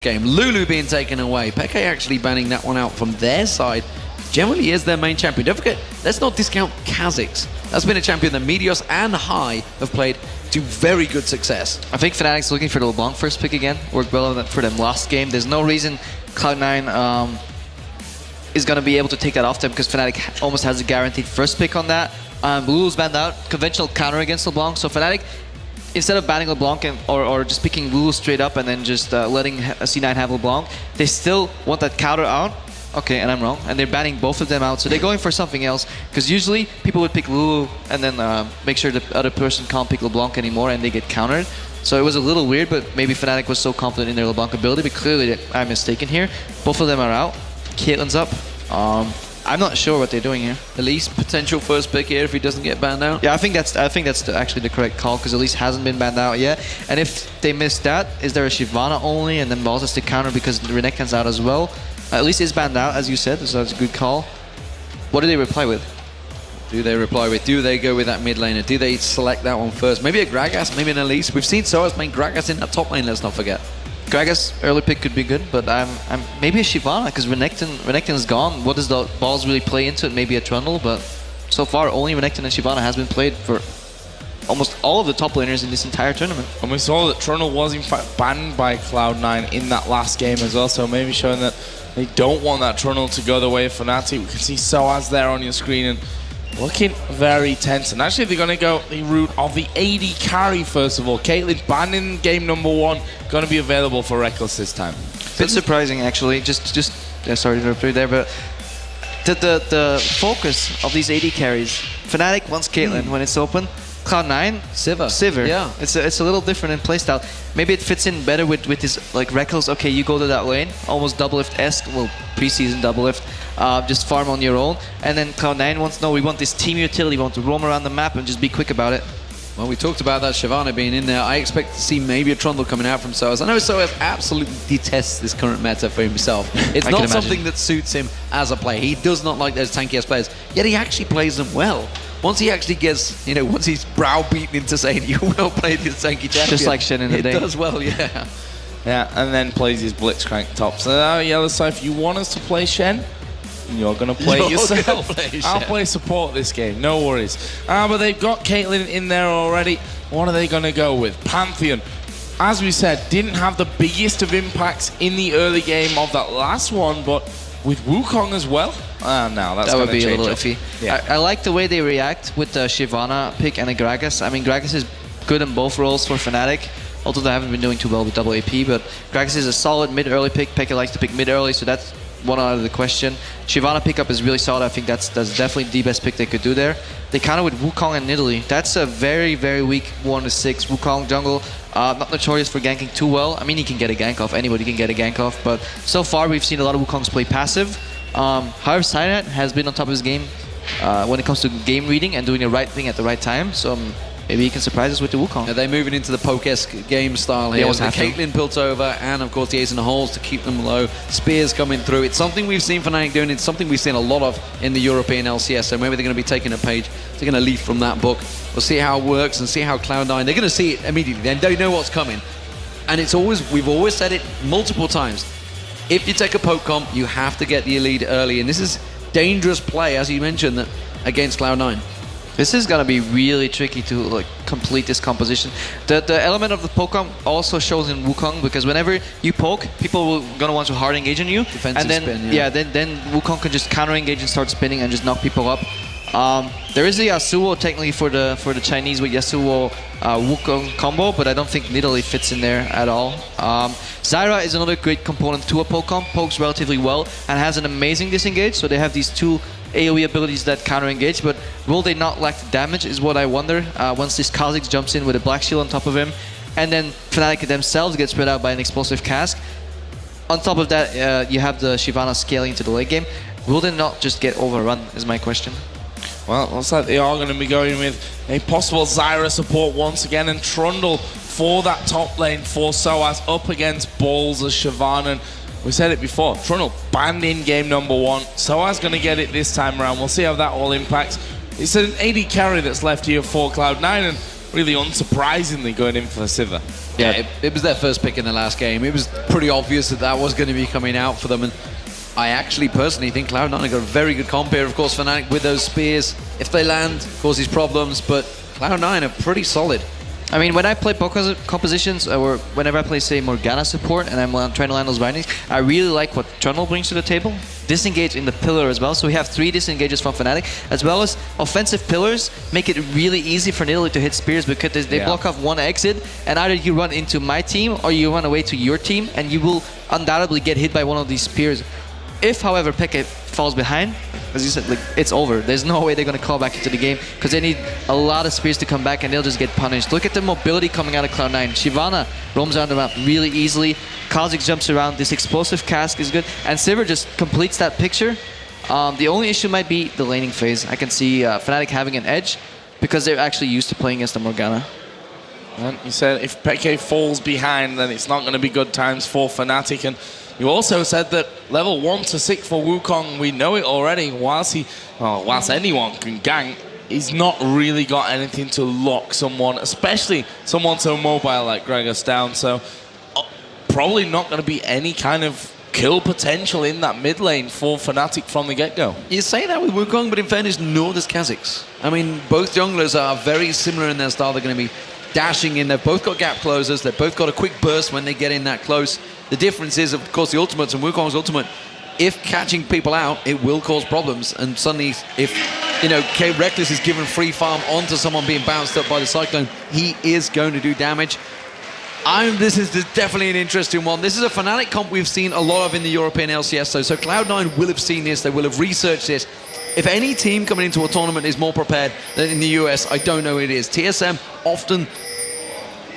game. Lulu being taken away. Peke actually banning that one out from their side. Generally is their main champion. Don't forget, let's not discount Kha'Zix. That's been a champion that Meteos and High have played to very good success. I think Fnatic's looking for the LeBlanc first pick again. Worked well for them last game. There's no reason Cloud9 is going to be able to take that off them because Fnatic almost has a guaranteed first pick on that. Lulu's banned out. Conventional counter against LeBlanc. So Fnatic, instead of banning LeBlanc or just picking Lulu straight up and then just letting C9 have LeBlanc, they still want that counter out. Okay, and I'm wrong. And they're banning both of them out. So they're going for something else. Because usually people would pick Lulu and then make sure the other person can't pick LeBlanc anymore and they get countered. So it was a little weird, but maybe Fnatic was so confident in their LeBlanc ability. But clearly I'm mistaken here. Both of them are out. Caitlyn's up. I'm not sure what they're doing here. Elise, potential first pick here if he doesn't get banned out. Yeah, I think that's actually the correct call because Elise hasn't been banned out yet. And if they miss that, is there a Shyvana only and then Balza's to counter because Renekton's out as well? Elise is banned out, as you said, so that's a good call. What do they reply with? Do they reply with? Do they go with that mid laner? Do they select that one first? Maybe a Gragas, maybe an Elise. We've seen Soaz playing Gragas in that top lane, let's not forget. Gragas early pick could be good, but I'm maybe a Shyvana because Renekton's gone. What does the balls really play into it? Maybe a Trundle, but so far only Renekton and Shyvana has been played for almost all of the top laners in this entire tournament. And we saw that Trundle was in fact banned by Cloud9 in that last game as well, so maybe showing that they don't want that Trundle to go the way of Fnatic. We can see Soaz there on your screen and looking very tense. And actually they're going to go the route of the AD carry first of all. Caitlyn banned in game number 1, going to be available for Reckless this time. Bit surprising actually, just sorry to interrupt you there, but the focus of these AD carries, Fnatic wants Caitlyn when it's open. Cloud9, Sivir. Yeah, it's a little different in playstyle. Maybe it fits in better with this like Reckless. Okay, you go to that lane, almost doublelift-esque. Well, preseason doublelift. Just farm on your own. And then Cloud9 wants we want this team utility. We want to roam around the map and just be quick about it. Well, we talked about that Shyvana being in there. I expect to see maybe a Trundle coming out from Soaz. I know Soaz absolutely detests this current meta for himself. It's not something that suits him as a player. He does not like those tanky-ass players, yet he actually plays them well. Once he actually gets, once he's browbeaten into saying you will play this tanky champion. Just like Shen in the day. It does well, yeah. Yeah, and then plays his Blitzcrank top. So now, Yellow, so if you want us to play Shen, you're going to play it yourself. I'll play support this game, no worries. But they've got Caitlyn in there already. What are they going to go with? Pantheon, as we said, didn't have the biggest of impacts in the early game of that last one, but with Wukong as well. No, that would be a little iffy. Yeah. I like the way they react with the Shyvana pick and the Gragas. I mean, Gragas is good in both roles for Fnatic, although they haven't been doing too well with double AP, but Gragas is a solid mid-early pick. Peke likes to pick mid-early, so that's one out of the question. Shyvana pickup is really solid. I think that's definitely the best pick they could do there. They counter with Wukong and Nidalee. That's a very, very weak 1-6. Wukong jungle, not notorious for ganking too well. I mean, he can get a gank off. Anybody can get a gank off, but so far we've seen a lot of Wukongs play passive. However, Syrat has been on top of his game when it comes to game reading and doing the right thing at the right time. So maybe he can surprise us with the Wukong. Are they moving into the poke-esque game style here? The Caitlyn built over, and of course the Ace in the holes to keep them low. Spears coming through. It's something we've seen Fnatic doing. It's something we've seen a lot of in the European LCS. So maybe they're going to be taking a page. They're going to leaf from that book. We'll see how it works and see how Cloud9. They're going to see it immediately. They know what's coming. And it's we've always said it multiple times. If you take a poke comp, you have to get the lead early. And this is dangerous play, as you mentioned, against Cloud9. This is going to be really tricky to complete this composition. The element of the poke comp also shows in Wukong, because whenever you poke, people are going to want to hard engage on you. Defensive and then, spin, yeah. Then Wukong can just counter engage and start spinning and just knock people up. There is a Yasuo technically for the Chinese with Yasuo Wukong combo, but I don't think Nidalee fits in there at all. Zyra is another great component to a poke comp, pokes relatively well and has an amazing disengage, so they have these two AoE abilities that counter engage, but will they not lack the damage is what I wonder once this Kha'Zix jumps in with a Black Shield on top of him, and then Fnatic themselves get spread out by an explosive cask. On top of that, you have the Shyvana scaling into the late game. Will they not just get overrun is my question. Well, it looks like they are going to be going with a possible Zyra support once again, and Trundle for that top lane for Soaz up against Balls as Shyvana. And we said it before, Trundle banned in game number 1. Soaz going to get it this time around. We'll see how that all impacts. It's an AD carry that's left here for Cloud9, and really unsurprisingly going in for the Sivir. Yeah, it was their first pick in the last game. It was pretty obvious that that was going to be coming out for them. And I actually personally think Cloud9 have got a very good comp here. Of course, Fnatic with those spears, if they land, causes problems. But Cloud9 are pretty solid. I mean, when I play Poké compositions, or whenever I play, say, Morgana support, and I'm trying to land those bindings, I really like what Trundle brings to the table. Disengage in the pillar as well, so we have 3 disengages from Fnatic, as well as offensive pillars make it really easy for Nidalee to hit spears because they block off one exit, and either you run into my team or you run away to your team, and you will undoubtedly get hit by one of these spears. If, however, Peke falls behind, as you said, like, it's over. There's no way they're going to call back into the game because they need a lot of spears to come back and they'll just get punished. Look at the mobility coming out of Cloud9. Shyvana roams around the map really easily. Kha'Zix jumps around. This explosive cask is good. And Sivir just completes that picture. The only issue might be the laning phase. I can see Fnatic having an edge because they're actually used to playing against the Morgana. And you said if Peke falls behind, then it's not going to be good times for Fnatic. And you also said that level 1 to 6 for Wukong, we know it already. Whilst anyone can gank, he's not really got anything to lock someone, especially someone so mobile like Gragas down. So probably not going to be any kind of kill potential in that mid lane for Fnatic from the get-go. You say that with Wukong, but in fairness, nor does Kha'Zix. I mean, both junglers are very similar in their style. They're going to be dashing in. They've both got gap closers. They've both got a quick burst when they get in that close. The difference is, of course, the ultimates and Wukong's ultimate. If catching people out, it will cause problems. And suddenly, if, you know, Reckless is given free farm onto someone being bounced up by the Cyclone, he is going to do damage. This is definitely an interesting one. This is a Fnatic comp we've seen a lot of in the European LCS, though. So Cloud9 will have seen this. They will have researched this. If any team coming into a tournament is more prepared than in the US, I don't know who it is. TSM often,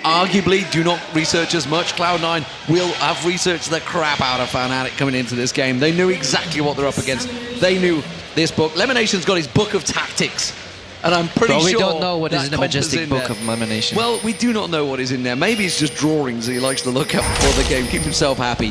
arguably, do not research as much. Cloud9 will have researched the crap out of Fnatic coming into this game. They knew exactly what they're up against. They knew this book. Lemonation's got his book of tactics. And I'm pretty sure we don't know what is in the majestic book of Lemonation. Well, we do not know what is in there. Maybe it's just drawings that he likes to look at before the game, keep himself happy.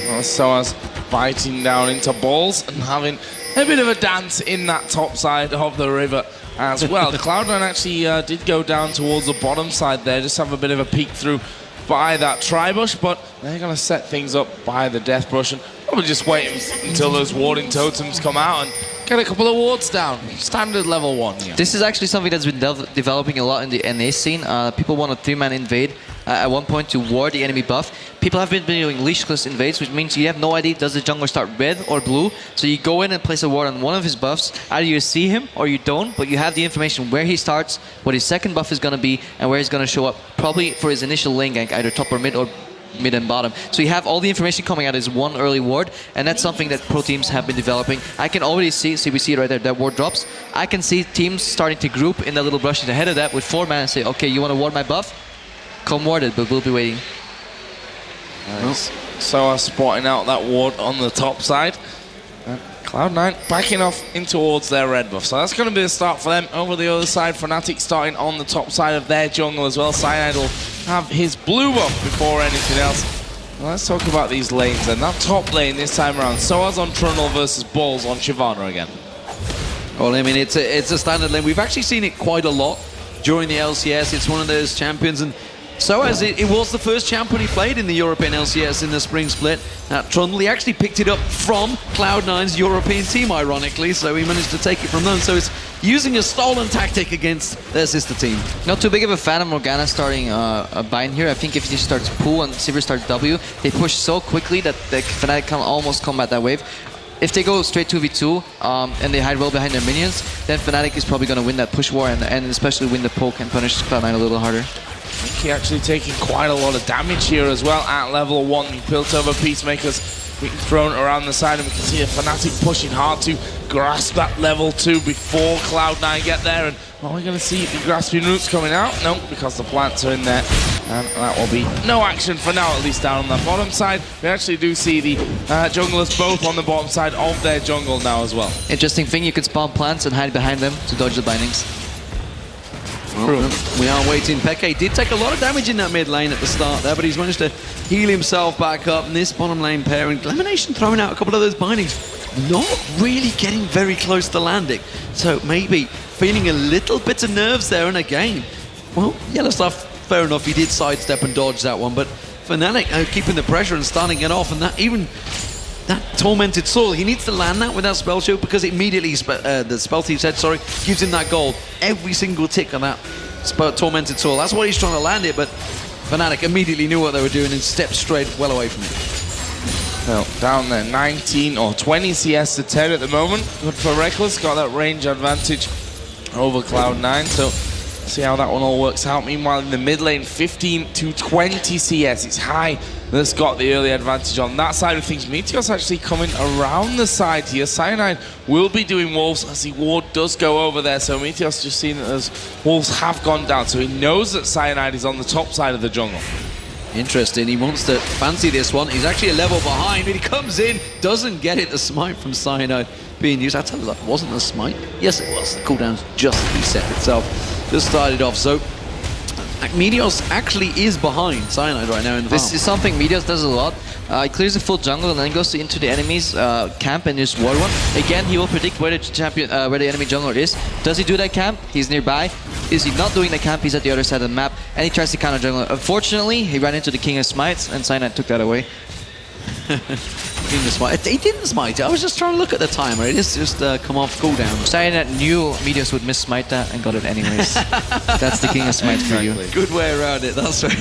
Well, Soaz biting down into balls and having a bit of a dance in that top side of the river as well. Cloud9 actually did go down towards the bottom side there, just have a bit of a peek through by that Tribush, but they're going to set things up by the Death Brush and probably just wait until those warding totems come out and get a couple of wards down. Standard level 1 here. This is actually something that's been developing a lot in the NA scene. People want a 3-man invade at one point to ward the enemy buff. People have been doing leashless invades, which means you have no idea does the jungler start red or blue. So you go in and place a ward on one of his buffs. Either you see him or you don't, but you have the information where he starts, what his second buff is going to be, and where he's going to show up, probably for his initial lane gank, either top or mid and bottom. So you have all the information coming out as one early ward, and that's something that pro teams have been developing. I can already see we see it right there, that ward drops. I can see teams starting to group in that little brushes ahead of that with 4 man and say, okay, you want to ward my buff? Come ward it, but we'll be waiting. Nice. So spotting out that ward on the top side. Cloud9 backing off in towards their red buff. So that's going to be a start for them. Over the other side, Fnatic starting on the top side of their jungle as well. Cyanide will have his blue buff before anything else. Well, let's talk about these lanes then. That top lane this time around. Soaz on Trundle versus Balls on Shyvana again. Well, I mean, it's a standard lane. We've actually seen it quite a lot during the LCS. It's one of those champions, and so as it was the first champion he played in the European LCS in the spring split. Trundle, he actually picked it up from Cloud9's European team, ironically, so he managed to take it from them. So it's using a stolen tactic against their sister team. Not too big of a fan of Morgana starting a bind here. I think if he starts pool and Sivir starts W, they push so quickly that the Fnatic can almost combat that wave. If they go straight 2v2 and they hide well behind their minions, then Fnatic is probably going to win that push war and especially win the poke and punish Cloud9 a little harder. I think he actually taking quite a lot of damage here as well at level 1. He built over Peacemakers being thrown around the side, and we can see a Fnatic pushing hard to grasp that level 2 before Cloud9 get there. And are we going to see the grasping roots coming out? No, because the plants are in there. And that will be no action for now, at least down on the bottom side. We actually do see the junglers both on the bottom side of their jungle now as well. Interesting thing, you can spawn plants and hide behind them to dodge the bindings. Well, we are waiting. Peke did take a lot of damage in that mid lane at the start there, but he's managed to heal himself back up. And this bottom lane pairing, Lemonation throwing out a couple of those bindings, not really getting very close to landing. So maybe feeling a little bit of nerves there. And again, well, Yellowstar, fair enough, he did sidestep and dodge that one, but Fnatic keeping the pressure and starting it off, and that Tormented Soul, he needs to land that with that spell shield because immediately the spell thief's head, gives him that gold. Every single tick on that Tormented Soul. That's why he's trying to land it, but Fnatic immediately knew what they were doing and stepped straight well away from it. Well, down there, 19 or 20 CS to 10 at the moment. Good for Reckless, got that range advantage over Cloud9, so see how that one all works out. Meanwhile, in the mid lane, 15 to 20 CS. It's High that's got the early advantage on that side of things. Meteor's actually coming around the side here. Cyanide will be doing Wolves as the ward does go over there. So Meteor's just seen that those Wolves have gone down. So he knows that Cyanide is on the top side of the jungle. Interesting. He wants to fancy this one. He's actually a level behind, but he comes in, doesn't get it. The smite from Cyanide being used. I tell you, that wasn't a smite. Yes, it was. The cooldown's just reset itself. Just started off. So Meteos actually is behind Cyanide right now in the This is something Meteos does a lot. He clears the full jungle and then goes into the enemy's camp and just ward one. Again, he will predict where the enemy jungler is. Does he do that camp? He's nearby. Is he not doing the camp? He's at the other side of the map, and he tries to counter jungler. Unfortunately, he ran into the King of Smites, and Cyanide took that away. He didn't smite it. I was just trying to look at the timer. It is just come off cooldown. Cyanide knew Meteos would miss smite that and got it anyways. That's the King of Smites for you. Good way around it, that's right.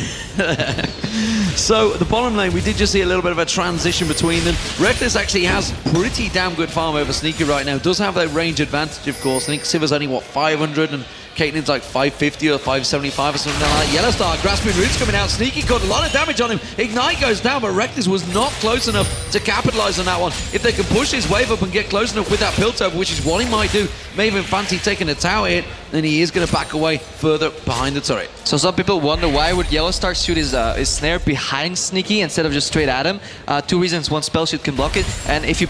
So, the bottom lane, we did just see a little bit of a transition between them. Reckless actually has pretty damn good farm over Sneaky right now. Does have that range advantage, of course. I think Siva's only, what, 500, and Caitlyn's like 550 or 575 or something like that. Yellowstar, Grasping Roots coming out. Sneaky got a lot of damage on him. Ignite goes down, but Reckless was not close enough to capitalize on that one. If they can push his wave up and get close enough with that Piltover, which is what he might do, may even fancy taking a tower hit, then he is going to back away further behind the turret. So some people wonder why would Yellowstar shoot his snare behind Sneaky instead of just straight at him. Two reasons: one, spell shoot can block it, and if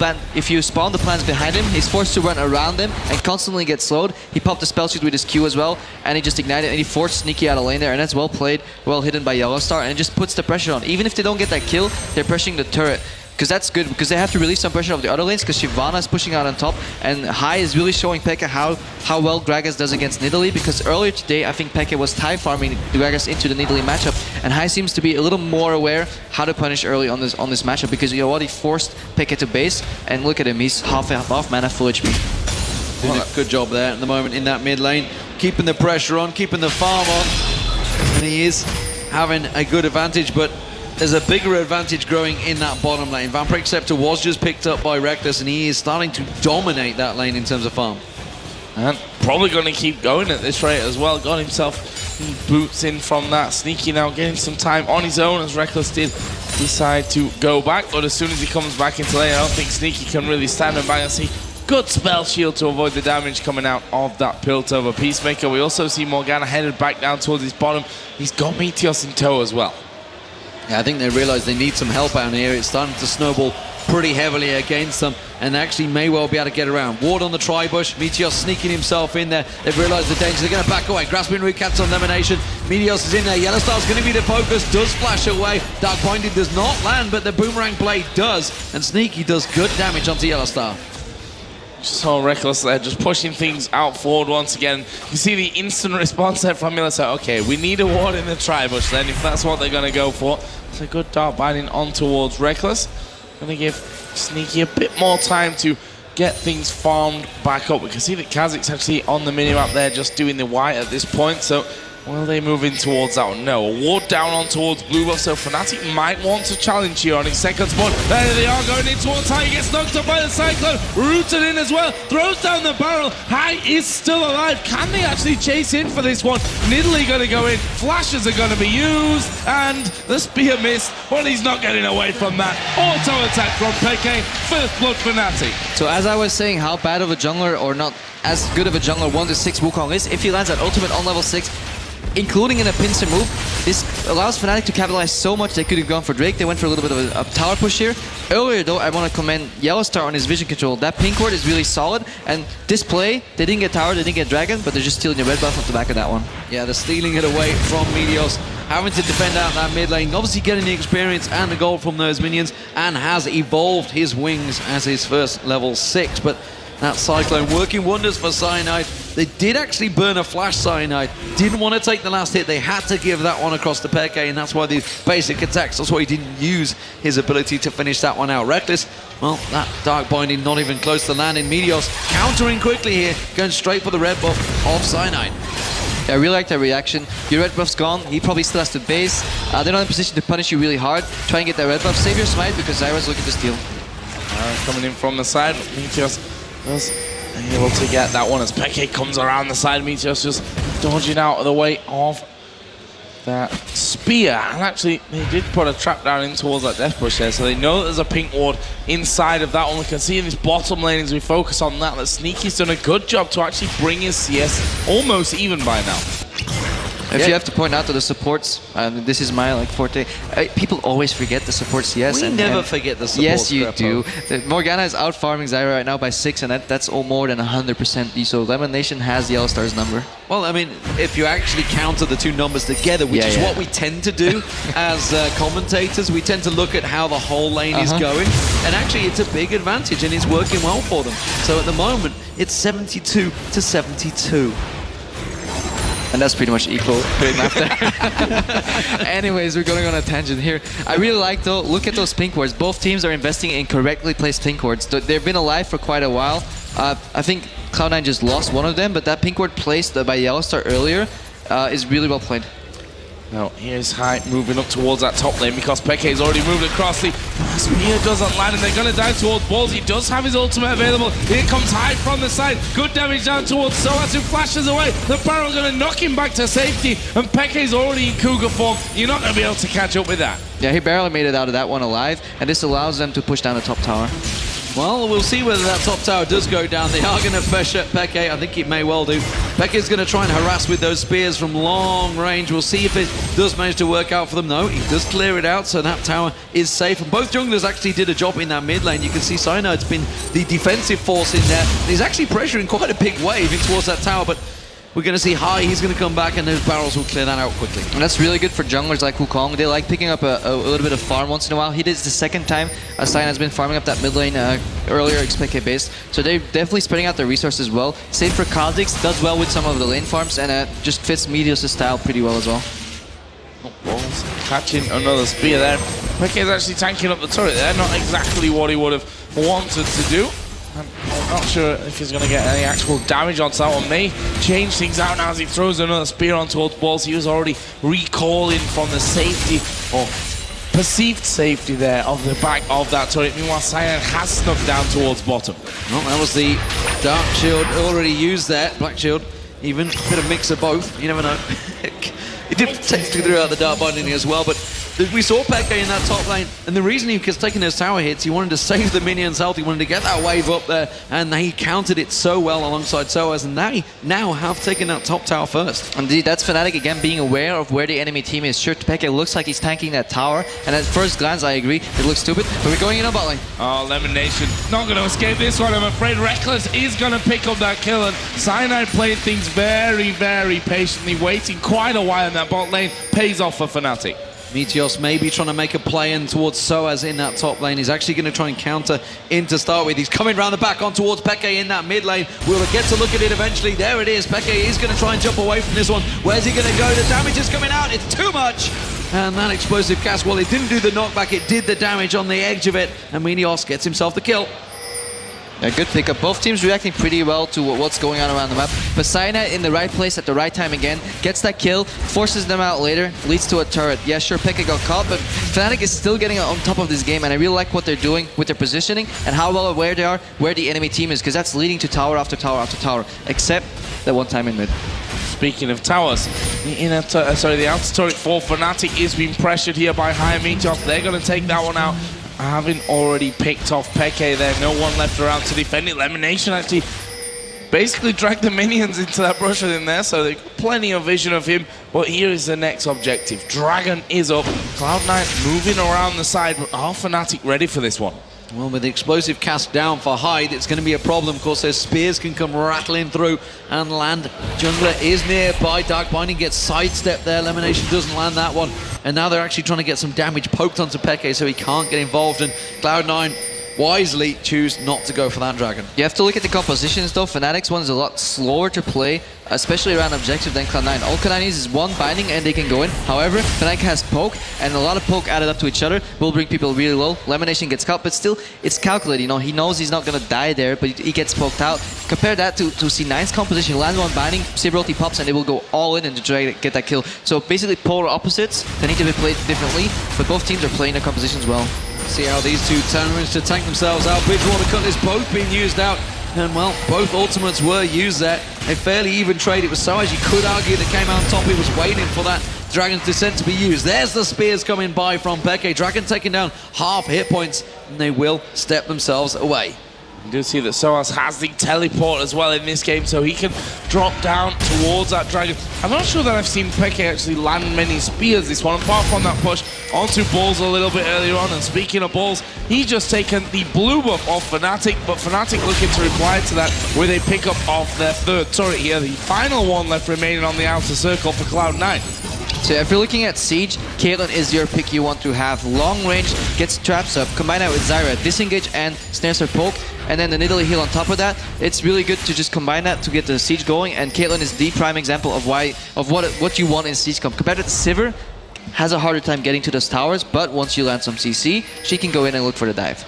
you spawn the plants behind him, he's forced to run around them and constantly get slowed. He popped the spell shoot with his Q as well, and he just ignited and he forced Sneaky out of lane there, and that's well played, well hidden by Yellowstar, and it just puts the pressure on. Even if they don't get that kill, they're pressuring the turret. Because that's good, because they have to release some pressure off the other lanes, because Shyvana is pushing out on top, and High is really showing Pekka how well Gragas does against Nidalee, because earlier today I think Pekka was tie farming the Gragas into the Nidalee matchup, and High seems to be a little more aware how to punish early on this matchup, because you know what, he forced Pekka to base, and look at him, he's half mana, full HP. Doing a good job there at the moment in that mid lane, keeping the pressure on, keeping the farm on, and he is having a good advantage, but there's a bigger advantage growing in that bottom lane. Vampiric Scepter was just picked up by Reckless, and he is starting to dominate that lane in terms of farm. And probably going to keep going at this rate as well. Got himself boots in from that. Sneaky now getting some time on his own, as Reckless did decide to go back. But as soon as he comes back into lane, I don't think Sneaky can really stand him back. And see, good spell shield to avoid the damage coming out of that Piltover Peacemaker. We also see Morgana headed back down towards his bottom. He's got Meteos in tow as well. Yeah, I think they realize they need some help out here. It's starting to snowball pretty heavily against them, and they actually may well be able to get around. Ward on the tri-bush, Meteos sneaking himself in there. They've realized the danger, they're going to back away. Grasping Root Cats on Domination. Meteos is in there. Yellowstar's going to be the focus, does flash away. Dark Binding does not land, but the Boomerang Blade does, and Sneaky does good damage onto Yellowstar. So Reckless there, just pushing things out forward once again. You see the instant response there from Yellowstar. Okay, we need a ward in the tri-bush then, if that's what they're going to go for. It's a good Dark Binding on towards Reckless. Going to give Sneaky a bit more time to get things farmed back up. We can see that Kha'Zix's actually on the minimap there, just doing the white at this point. So will they move in towards that one? No, a ward down on towards blue buff, so Fnatic might want to challenge here on his second spawn. There they are going in towards High, he gets knocked up by the Cyclone, rooted in as well, throws down the barrel. High is still alive. Can they actually chase in for this one? Nidalee going to go in, flashes are going to be used, and the spear missed. Well, he's not getting away from that. Auto attack from Peke, first blood Fnatic. So as I was saying, how bad of a jungler, or not as good of a jungler 1-6 Wukong is, if he lands at ultimate on level 6, including in a pincer move, this allows Fnatic to capitalize so much. They could have gone for Drake. They went for a little bit of a tower push here. Earlier though, I want to commend Yellowstar on his vision control. That pink ward is really solid, and this play, they didn't get tower, they didn't get dragon, but they're just stealing the red buff off the back of that one. Yeah, they're stealing it away from Meteos, having to defend out that mid lane, obviously getting the experience and the gold from those minions, and has evolved his wings as his first level 6, but That Cyclone working wonders for Cyanide. They did actually burn a flash Cyanide. Didn't want to take the last hit. They had to give that one across to Peke, and that's why these basic attacks, that's why he didn't use his ability to finish that one out. Reckless, well, that Dark Binding not even close to landing. Meteos countering quickly here, going straight for the red buff of Cyanide. Yeah, I really like that reaction. Your red buff's gone. He probably still has to base. They're not in a position to punish you really hard. Try and get that red buff. Save your smite because Zyra's looking to steal. Coming in from the side. Meteos was able to get that one as Peke comes around the side. Meteos just dodging out of the way of that spear. And actually, they did put a trap down in towards that death push there, so they know that there's a pink ward inside of that one. We can see in this bottom lane as we focus on that Sneaky's done a good job to actually bring his CS almost even by now. If you have to point out to the supports, this is my forte. People always forget the support CS. We never forget the support. Yes, you do. Morgana is out farming Zyra right now by 6, and that's all more than 100% D. So Lemon Nation has Yellow Star's number. Well, I mean, if you actually counter the two numbers together, which is what we tend to do as commentators, we tend to look at how the whole lane is going, and actually it's a big advantage, and it's working well for them. So at the moment, it's 72 to 72. And that's pretty much equal after. Anyways, we're going on a tangent here. I really like, though, look at those pink wards. Both teams are investing in correctly placed pink wards. They've been alive for quite a while. I think Cloud9 just lost one of them, but that pink ward placed by Yellow Star earlier is really well played. Now, here's Hype moving up towards that top lane because Peke's already moved across. The spear doesn't land and they're going to dive towards Balls. He does have his ultimate available. Here comes Hype from the side. Good damage down towards Soaz, who flashes away. The barrel going to knock him back to safety. And Peke's already in Cougar form. You're not going to be able to catch up with that. Yeah, he barely made it out of that one alive. And this allows them to push down the top tower. Well, we'll see whether that top tower does go down. They are going to pressure Peke. I think it may well do. Peke's going to try and harass with those spears from long range. We'll see if it does manage to work out for them. No, he does clear it out, so that tower is safe. And both junglers actually did a job in that mid lane. You can see Cyanide's been the defensive force in there. He's actually pressuring quite a big wave in towards that tower, but we're going to see High, he's going to come back, and those barrels will clear that out quickly. And that's really good for junglers like Wukong. They like picking up a little bit of farm once in a while. He did it the second time. Cyan has been farming up that mid lane earlier, XPK based. So they're definitely spreading out their resources well. Same for Kha'Zix, does well with some of the lane farms, and just fits Meteos' style pretty well as well. Balls catching another spear there. Peke is actually tanking up the turret there. Not exactly what he would have wanted to do. I'm not sure if he's going to get any actual damage onto that one. May change things out now as he throws another spear on towards Balls. He was already recalling from the safety, or perceived safety there, of the back of that turret. Meanwhile, Cyan has snuck down towards bottom. Well, that was the Dark Shield already used there. Black Shield, even. A bit of mix of both. You never know. He did technically throw out the Dark Binding as well, but we saw Peke in that top lane, and the reason he was taking those tower hits, he wanted to save the minions' health, he wanted to get that wave up there, and he countered it so well alongside Soaz, and they now have taken that top tower first. Indeed, that's Fnatic again being aware of where the enemy team is. Sure, Peke looks like he's tanking that tower, and at first glance, I agree, it looks stupid, but we're going in on bot lane. Oh, Lemon Nation not going to escape this one, I'm afraid. Reckless is going to pick up that kill, and Cyanide playing things very, very patiently, waiting quite a while in that bot lane. Pays off for Fnatic. Meteos may be trying to make a play in towards Soaz in that top lane. He's actually going to try and counter in to start with. He's coming around the back on towards Peke in that mid lane. We'll get to look at it eventually. There it is. Peke is going to try and jump away from this one. Where's he going to go? The damage is coming out. It's too much. And that explosive cast, well, it didn't do the knockback. It did the damage on the edge of it. And Meteos gets himself the kill. A good pickup. Both teams reacting pretty well to what's going on around the map. But Cyanide in the right place at the right time again, gets that kill, forces them out later, leads to a turret. Yeah, sure, Peke got caught, but Fnatic is still getting on top of this game, and I really like what they're doing with their positioning and how well aware they are where the enemy team is, because that's leading to tower after tower after tower, except that one time in mid. Speaking of towers, the outer turret for Fnatic is being pressured here by High Meteos. They're going to take that one out. Having already picked off Peke there, no one left around to defend it. Lemon Nation actually basically dragged the minions into that brush with him there, so they've got plenty of vision of him. But here is the next objective. Dragon is up. Cloud9 moving around the side, but are Fnatic ready for this one? Well, with the explosive cast down for Hyde, it's going to be a problem. Of course, their spears can come rattling through and land. Jungler is nearby. Dark Binding gets sidestepped there. Lemon Nation doesn't land that one. And now they're actually trying to get some damage poked onto Peke so he can't get involved. And Cloud9, wisely choose not to go for that dragon. You have to look at the compositions though. Fnatic's one is a lot slower to play, especially around objective than Cloud9. All Cloud9 needs is one binding and they can go in. However, Fnatic has poke, and a lot of poke added up to each other will bring people really low. Elimination gets caught, but still, it's calculated. You know, he knows he's not going to die there, but he gets poked out. Compare that to C9's composition. Land one binding, Siberulti pops, and they will go all in and try to get that kill. So basically polar opposites. They need to be played differently, but both teams are playing their compositions well. See how these two managed to tank themselves out. Bridgewater Cutlass both being used out. And well, both ultimates were used there. A fairly even trade. It was Soaz, you could argue, that came out on top. He was waiting for that Dragon's Descent to be used. There's the spears coming by from Peke. Dragon taking down half hit points, and they will step themselves away. You do see that Soaz has the teleport as well in this game, so he can drop down towards that dragon. I'm not sure that I've seen Peke actually land many spears this one, apart from that push onto Balls a little bit earlier on. And speaking of Balls, he's just taken the blue buff off Fnatic, but Fnatic looking to reply to that with a pickup of their third turret here. The final one left remaining on the outer circle for Cloud9. So if you're looking at Siege, Caitlyn is your pick you want to have. Long range, gets traps up, combine that with Zyra, disengage and snares her poke, and then the Nidalee heal on top of that. It's really good to just combine that to get the Siege going, and Caitlyn is the prime example of what you want in Siege comp. Compared to Sivir, has a harder time getting to those towers, but once you land some CC, she can go in and look for the dive.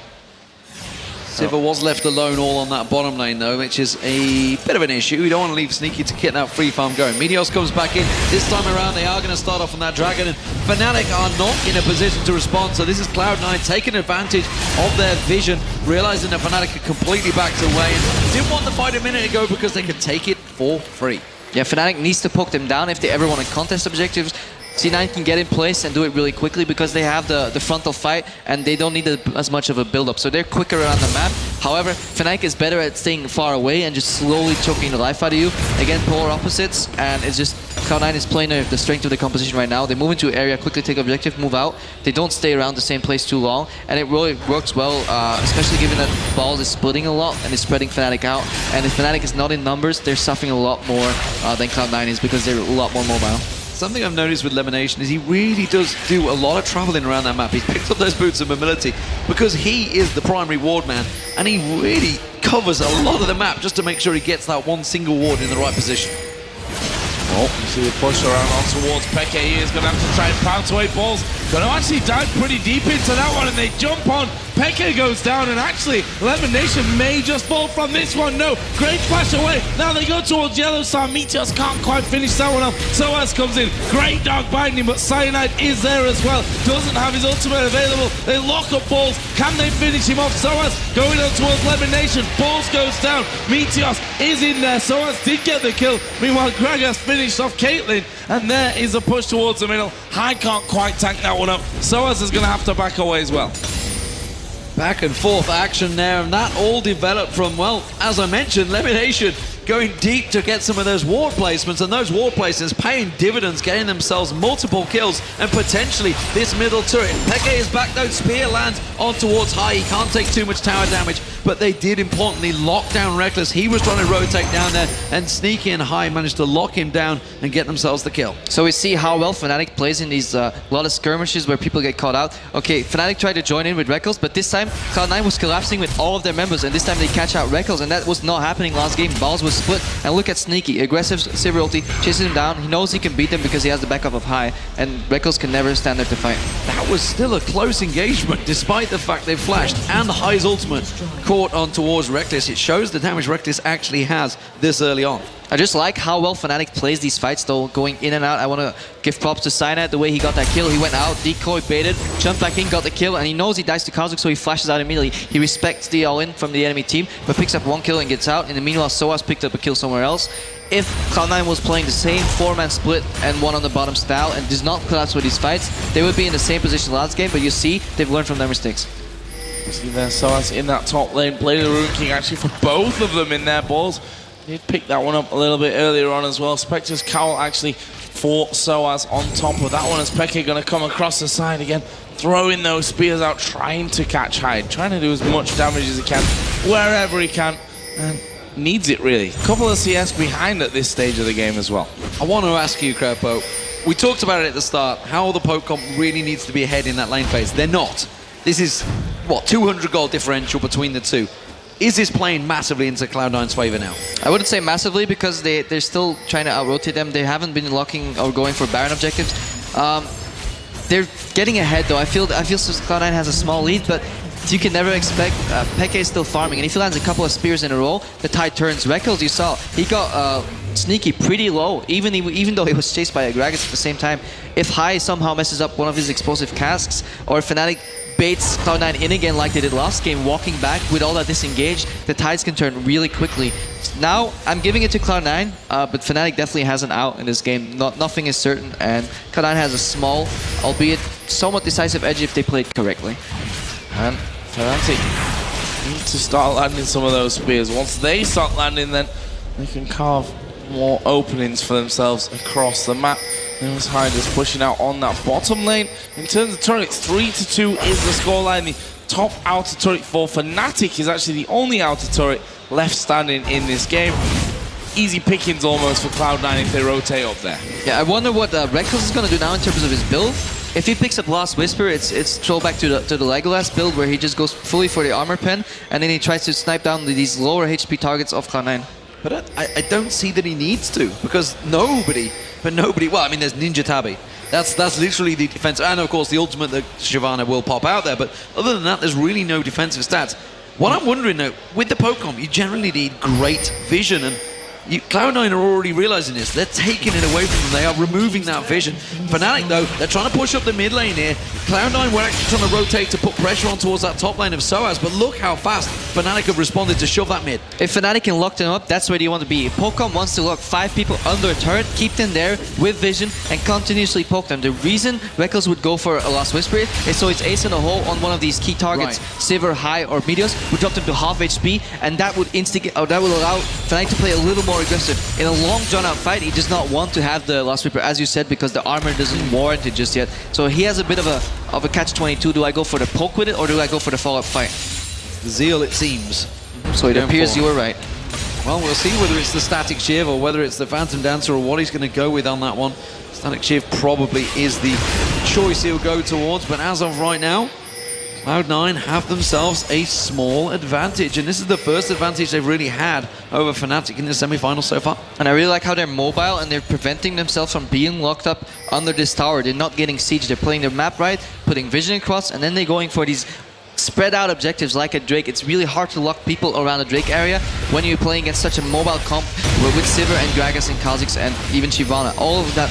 Sivir was left alone all on that bottom lane though, which is a bit of an issue. You don't want to leave Sneaky to get that free farm going. Meteos comes back in. This time around they are going to start off on that dragon, and Fnatic are not in a position to respond. So this is Cloud9 taking advantage of their vision, realizing that Fnatic are completely backed away and didn't want the fight a minute ago because they could take it for free. Yeah, Fnatic needs to poke them down if they ever want to contest objectives. C9 can get in place and do it really quickly because they have the frontal fight and they don't need as much of a build-up. So they're quicker around the map. However, Fnatic is better at staying far away and just slowly choking the life out of you. Again, polar opposites, and it's just Cloud9 is playing the strength of the composition right now. They move into area, quickly take objective, move out. They don't stay around the same place too long, and it really works well, especially given that Balls is splitting a lot and is spreading Fnatic out. And if Fnatic is not in numbers, they're suffering a lot more than Cloud9 is because they're a lot more mobile. Something I've noticed with Elimination is he really does do a lot of traveling around that map. He's picked up those boots of mobility because he is the primary ward man, and he really covers a lot of the map just to make sure he gets that one single ward in the right position. Oh, you see the push around on towards Peke. He is going to have to try and pounce away Balls. Going to actually dive pretty deep into that one, and they jump on. Peke goes down, and actually, Elimination may just fall from this one. No, great flash away. Now they go towards Yellow Star. Meteos can't quite finish that one off. Soaz comes in. Great dog binding, but Cyanide is there as well. Doesn't have his ultimate available. They lock up Balls. Can they finish him off? Soaz going on towards Elimination. Balls goes down. Meteos is in there. Soaz did get the kill. Meanwhile, Gragas finished off Caitlyn, and there is a push towards the middle. Hyde can't quite tank that one up. Soaz is going to have to back away as well. Back and forth action there, and that all developed from, well, as I mentioned, Elimination going deep to get some of those ward placements, and those ward placements paying dividends, getting themselves multiple kills and potentially this middle turret. Peke is back though, spear lands on towards High. He can't take too much tower damage, but they did importantly lock down Reckless. He was trying to rotate down there, and Sneaky and High managed to lock him down and get themselves the kill. So we see how well Fnatic plays in these lot of skirmishes where people get caught out. Okay, Fnatic tried to join in with Reckless, but this time Cloud9 was collapsing with all of their members, and this time they catch out Reckless, and that was not happening last game. Balls was split, and look at Sneaky, aggressive Siberulti, chases him down. He knows he can beat them because he has the backup of High, and Reckless can never stand there to fight. That was still a close engagement, despite the fact they flashed and High's ultimate caught on towards Reckless. It shows the damage Reckless actually has this early on. I just like how well Fnatic plays these fights though, going in and out. I want to give props to Cyanide, the way he got that kill. He went out, decoy, baited, jumped back in, got the kill, and he knows he dies to Kazakhs, so he flashes out immediately. He respects the all-in from the enemy team, but picks up one kill and gets out. In the meanwhile, Soaz picked up a kill somewhere else. If Cloud9 was playing the same 4-man split and one on the bottom style and does not collapse with these fights, they would be in the same position last game, but you see, they've learned from their mistakes. You see there, Soaz in that top lane, playing the Rune King actually for both of them in their Balls. Did pick that one up a little bit earlier on as well. Spectre's Cowl actually for Soaz on top of that one, as Peke going to come across the side again, throwing those spears out, trying to catch Hyde, trying to do as much damage as he can, wherever he can, and needs it really. A couple of CS behind at this stage of the game as well. I want to ask you, Krepo, we talked about it at the start, how the poke comp really needs to be ahead in that lane phase. They're not. This is what, 200 goal differential between the two. Is this playing massively into Cloud9's favor now? I wouldn't say massively because they're still trying to out-rotate them. They haven't been locking or going for Baron objectives. They're getting ahead though. I feel Cloud9 has a small lead, but you can never expect. Peke is still farming, and if he lands a couple of spears in a row, the tide turns. Rekkles, you saw, he got Sneaky pretty low, even though he was chased by a Gragas at the same time. If High somehow messes up one of his explosive casks, or Fnatic baits Cloud9 in again like they did last game, walking back with all that disengaged, the tides can turn really quickly. Now, I'm giving it to Cloud9, but Fnatic definitely has an out in this game. Nothing is certain, and Cloud9 has a small, albeit somewhat decisive edge if they play it correctly. And Fnatic need to start landing some of those spears. Once they start landing, then they can carve more openings for themselves across the map. There's High just pushing out on that bottom lane. In terms of turrets, 3-2 is the scoreline. The top outer turret for Fnatic is actually the only outer turret left standing in this game. Easy pickings almost for Cloud9 if they rotate up there. Yeah, I wonder what Rekkles is going to do now in terms of his build. If he picks up Last Whisper, it's throwback to the Legolas build where he just goes fully for the armor pen and then he tries to snipe down these lower HP targets of Cloud9. But I don't see that he needs to, because nobody, well, I mean, there's Ninja Tabi. That's literally the defense, and of course the ultimate that Shyvana will pop out there, but other than that, there's really no defensive stats. What I'm wondering though, with the poke comp, you generally need great vision, and Cloud9 are already realizing this. They're taking it away from them. They are removing that vision. Fnatic, though, they're trying to push up the mid lane here. Cloud9 were actually trying to rotate to put pressure on towards that top lane of Soaz, but look how fast Fnatic have responded to shove that mid. If Fnatic can lock them up, that's where you want to be. If Pokemon wants to lock 5 people under a turret, keep them there with vision and continuously poke them. The reason Rekkles would go for a Last Whisper is so it's ace in a hole on one of these key targets, right. Sivir, High, or Meteos, would drop them to half HP, and that would instigate, or that will allow Fnatic to play a little more aggressive. In a long drawn-out fight, he does not want to have the Last Whisper, as you said, because the armor doesn't warrant it just yet. So he has a bit of a catch-22. Do I go for the poke with it, or do I go for the follow-up fight? The zeal, it seems. So it appears you were right. Well, we'll see whether it's the Static Shiv or whether it's the Phantom Dancer or what he's going to go with on that one. Static Shiv probably is the choice he'll go towards, but as of right now, Cloud9 have themselves a small advantage, and this is the first advantage they've really had over Fnatic in the semi-finals so far. And I really like how they're mobile and they're preventing themselves from being locked up under this tower. They're not getting siege. They're playing their map right, putting vision across, and then they're going for these spread out objectives like a Drake. It's really hard to lock people around the Drake area when you're playing against such a mobile comp with Sivir and Gragas and Kha'Zix and even Shyvana. All of that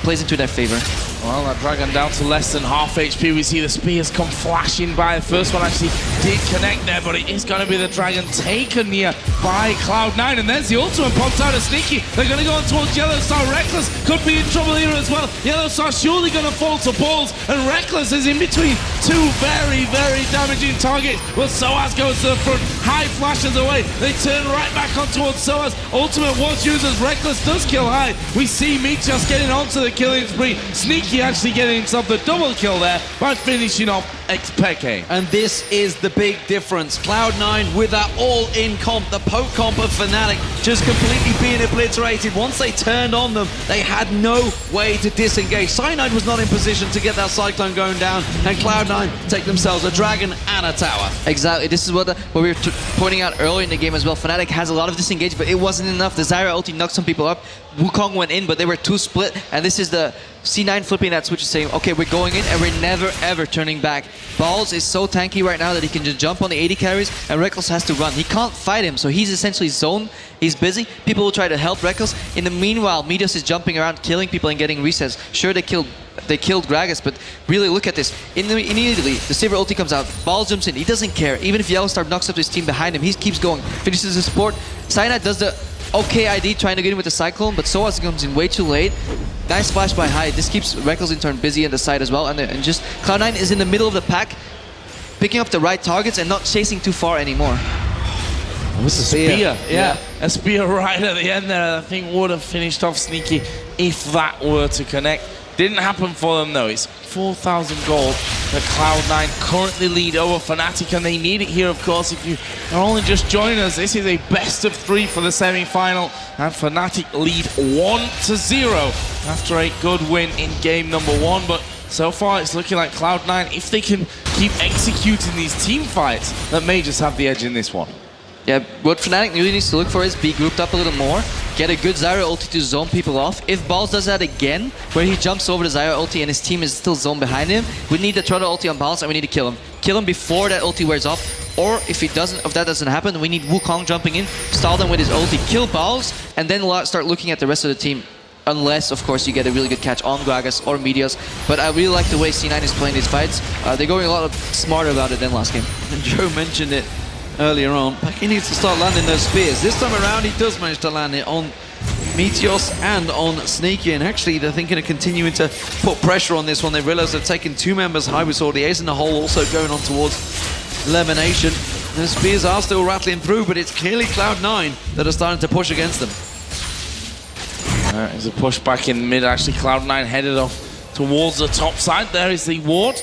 plays into their favor. Well, that Dragon down to less than half HP. We see the spears come flashing by. The first one actually did connect there, but it is going to be the Dragon taken here by Cloud9. And there's the ultimate popped out of Sneaky. They're going to go on towards Yellowstar. Rekkles could be in trouble here as well. Yellowstar surely going to fall to balls, and Rekkles is in between two very, very damaging targets. Well, Soaz goes to the front. High flashes away. They turn right back on towards Soaz. Ultimate was used as Rekkles does kill High. We see Meteos getting onto the killing spree. Sneaky actually getting himself the double kill there by finishing off Peke. And this is the big difference. Cloud9 with that all-in comp, the poke comp of Fnatic, just completely being obliterated. Once they turned on them, they had no way to disengage. Cyanide was not in position to get that Cyclone going down, and Cloud9 take themselves a Dragon and a tower. Exactly. This is what we were pointing out earlier in the game as well. Fnatic has a lot of disengage, but it wasn't enough. The Zyra ulti knocked some people up. Wukong went in, but they were too split, and this is the C9 flipping that switch and saying, okay, we're going in and we're never ever turning back. Balls is so tanky right now that he can just jump on the 80 carries, and Rekkles has to run. He can't fight him, so he's essentially zoned. He's busy. People will try to help Rekkles. In the meanwhile, Meteos is jumping around, killing people and getting resets. Sure, they killed Gragas, but really look at this. Immediately, the Sivir ulti comes out. Balls jumps in. He doesn't care. Even if Yellowstar knocks up his team behind him, he keeps going. Finishes the support. Cyanide does the okay ID trying to get in with the Cyclone, but Soaz comes in way too late. Nice flash by High. This keeps Rekkles in turn busy on the side as well, and just Cloud9 is in the middle of the pack, picking up the right targets and not chasing too far anymore. It was a spear. Yeah, a spear right at the end there. I think would have finished off Sneaky if that were to connect. Didn't happen for them though. It's 4,000 gold that Cloud9 currently lead over Fnatic, and they need it here, of course. If you are only just joining us, this is a best of 3 for the semi-final, and Fnatic lead 1-0 after a good win in game number 1. But so far it's looking like Cloud9, if they can keep executing these team fights, that may just have the edge in this one. Yeah, what Fnatic really needs to look for is be grouped up a little more, get a good Zyra ulti to zone people off. If Balls does that again, where he jumps over the Zyra ulti and his team is still zoned behind him, we need the Trotter ulti on Balls and we need to kill him. Kill him before that ulti wears off, or if that doesn't happen, we need Wukong jumping in, stall them with his ulti, kill Balls, and then start looking at the rest of the team. Unless, of course, you get a really good catch on Gragas or Meteos. But I really like the way C9 is playing these fights. They're going a lot smarter about it than last game. And Joe mentioned it earlier on. He needs to start landing those spears. This time around, he does manage to land it on Meteos and on Sneaky. And actually, they're thinking of continuing to put pressure on this one. They realize they've taken 2 members high. We saw the Ace in the hole also going on towards Elimination. And the spears are still rattling through, but it's clearly Cloud9 that are starting to push against them. There's a push back in mid. Actually, Cloud9 headed off towards the top side. There is the ward.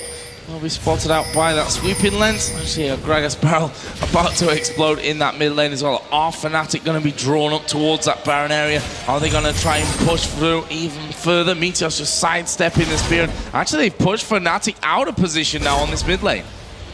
Will be spotted out by that sweeping lens. Actually, a Gragas barrel about to explode in that mid lane as well. Are Fnatic going to be drawn up towards that Baron area? Are they going to try and push through even further? Meteos just sidestepping the spear. Actually, they've pushed Fnatic out of position now on this mid lane.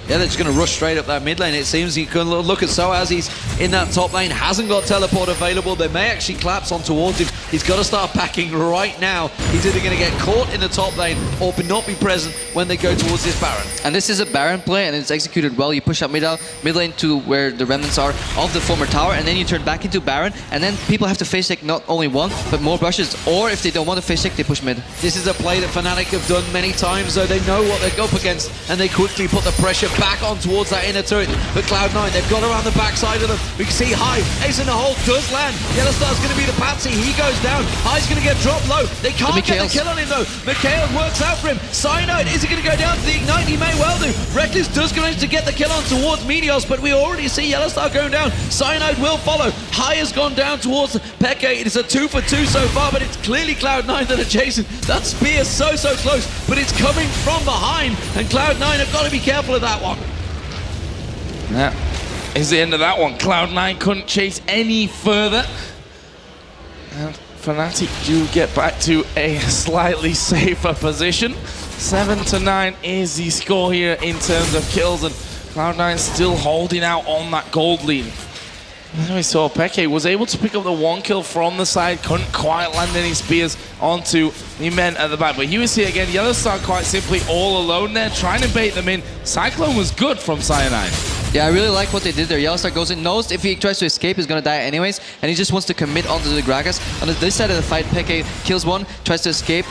Yeah, they're just going to rush straight up that mid lane. It seems you can look at Soaz. He's in that top lane, hasn't got teleport available. They may actually collapse on towards him. He's got to start packing right now. He's either going to get caught in the top lane or not be present when they go towards this Baron. And this is a Baron play, and it's executed well. You push up mid lane to where the remnants are of the former tower, and then you turn back into Baron, and then people have to face check not only one, but more brushes, or if they don't want to face check, they push mid. This is a play that Fnatic have done many times, though. They know what they're up against, and they quickly put the pressure back on towards that inner turret. But Cloud9, they've got around the backside of them. We can see High, Ace in the hole, does land. Yellowstar's going to be the patsy. He goes down. High's going to get dropped low. They can't get the kill on him, though. Mikhail works out for him. Cyanide, is he going to go down to the Ignite? He may well do. Reckless does manage to get the kill on towards Meteos, but we already see Yellowstar going down. Cyanide will follow. High has gone down towards Peke. It is a 2 for 2 so far, but it's clearly Cloud9 that are chasing. That spear so close, but it's coming from behind, and Cloud9 have got to be careful of that one. That is the end of that one. Cloud9 couldn't chase any further. And Fnatic do get back to a slightly safer position. 7-9 is the score here in terms of kills, and Cloud9 still holding out on that gold lead. As we saw, Peke was able to pick up the 1 kill from the side, couldn't quite land any spears onto the men at the back. But you will see again, Yellowstar quite simply all alone there, trying to bait them in. Cyclone was good from Cyanide. Yeah, I really like what they did there. Yellowstar goes in, knows if he tries to escape, he's going to die anyways, and he just wants to commit onto the Gragas. On this side of the fight, Peke kills one, tries to escape.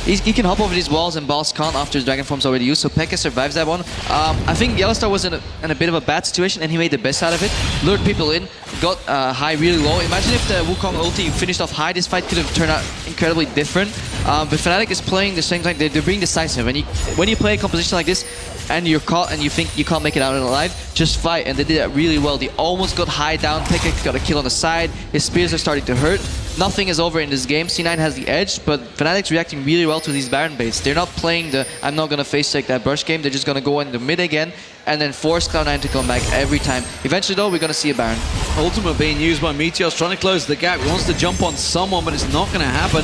He can hop over these walls, and Balls can't after his Dragon Form's already used, so Peke survives that one. I think Yellowstar was in a bit of a bad situation, and he made the best out of it. Lured people in, got High really low. Imagine if the Wukong ulti finished off High, this fight could have turned out incredibly different. But Fnatic is playing the same thing, they're being decisive. And when you play a composition like this, and you're caught and you think you can't make it out alive, just fight. And they did that really well. They almost got High down. Peke got a kill on the side. His spears are starting to hurt. Nothing is over in this game. C9 has the edge, but Fnatic's reacting really well to these Baron baits. They're not playing the I'm not going to face check that brush game. They're just going to go in the mid again and then force Cloud9 to come back every time. Eventually, though, we're going to see a Baron. Ultimate being used by Meteos, trying to close the gap. He wants to jump on someone, but it's not going to happen.